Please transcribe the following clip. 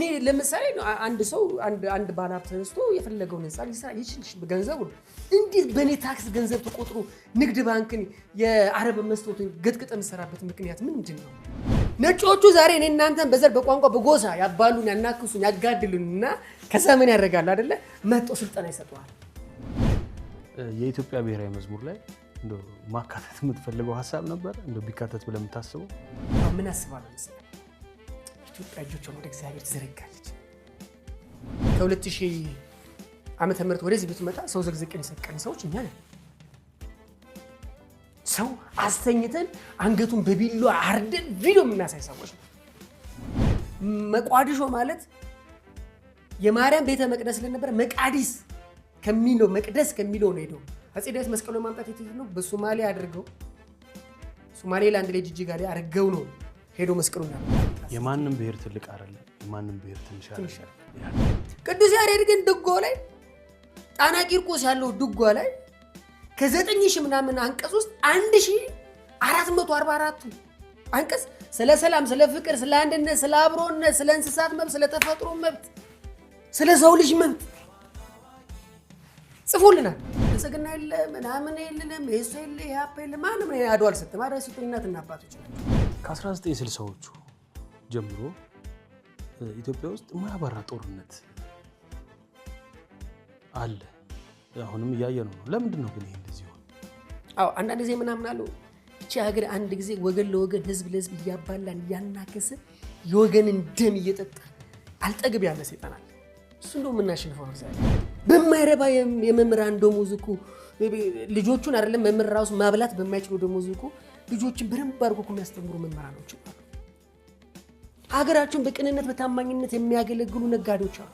እኔ ለምሳሌ አንድ ሰው አንድ ባለሀብት ተነስቶ የፈለገውን ህንጻ ሊሰራ ይችላል በገንዘቡ እንዴት በኔ ታክስ ገንዘብ ተቆጥሮ ንግድ ባንክን የአረብ መስጠቱን ገጥቅጠ መስራበት ምክንያት ምንድን ነው? ነጮቹ ዛሬ እኔ እናንተን በዘር በቋንቋ በጎሳ ያባሉን ያናክሱን ያጋድሉንና ከዛ ምን ያደርጋሉ አይደለ መጥቶ ስልጣን ይሰጡዋል። የኢትዮጵያ ብሔራዊ መዝሙር ላይ እንዶ ማካተት የምትፈልገው ሐሳብ ነበር እንዶ ቢካተት ብለን የምታስበው ምን አስባለሁ መሰለህ? ኢትዮጵያ እጆቿን ወደ እግዚአብሔር ትዘረጋለች። ከ2000 ዓመተ ምህረት ወደዚህ ብትመጣ ሰው ዘግዝቀን የሰቀን ሰዎች እኛ ነን። ሰው አስተኝተን አንገቱን በቢሎ አርደን ቪዲዮ የምናሳይ ሰዎች ነው። መቋዲሾ ማለት የማርያም ቤተ መቅደስ ስለነበረ መቃዲስ ከሚለው መቅደስ ከሚለው ነው ሄደው አጼ ዳዊት መስቀሉን ማምጣት ነው። በሶማሊያ አድርገው ሶማሌላንድ ላይ ጅጅጋ ላይ አድርገው ነው ሄዶ መስቀሉን ያመጣ። የማንም ብሔር ትልቅ አይደለም፣ የማንም ብሔር ትንሽ አይደለም። ቅዱስ ያሬድ ግን ድጓ ላይ ጣና ቂርቆስ ያለው ድጓ ላይ ከ9000 ምናምን አንቀጽ ውስጥ 1444 አንቀጽ ስለ ሰላም፣ ስለ ፍቅር፣ ስለ አንድነት፣ ስለ አብሮነት፣ ስለ እንስሳት መብት፣ ስለ ተፈጥሮ መብት፣ ስለ ሰው ልጅ መብት ጽፎልናል። ለሰገና የለ ምናምን የለንም የሱ የለ ያፓ የለ ማንም ያዱ አልሰጠም። አራስ እናትና አባቶች ናቸው። ከ1960ዎቹ ጀምሮ ኢትዮጵያ ውስጥ ማያባራ ጦርነት አለ። አሁንም እያየነው ነው። ለምንድን ነው ግን ይሄ እንደዚህ ሆነ? አንዳንድ ጊዜ ምናምን አሉ እቺ ሀገር አንድ ጊዜ ወገን ለወገን ህዝብ ለህዝብ እያባላን እያናከሰ የወገንን ደም እየጠጣ አልጠግብ ያለ ሰይጣን አለ። እሱ እንደው የምናሸንፈው ነው። በማይረባ የመምህራን ደሞዝ እኮ ልጆቹን አይደለም መምህር ራሱ ማብላት በማይችሉ ደሞዝ እኮ ልጆችን በደንብ አድርጎ የሚያስተምሩ መምህራኖች አሉ። ሀገራቸውን በቅንነት በታማኝነት የሚያገለግሉ ነጋዴዎች አሉ።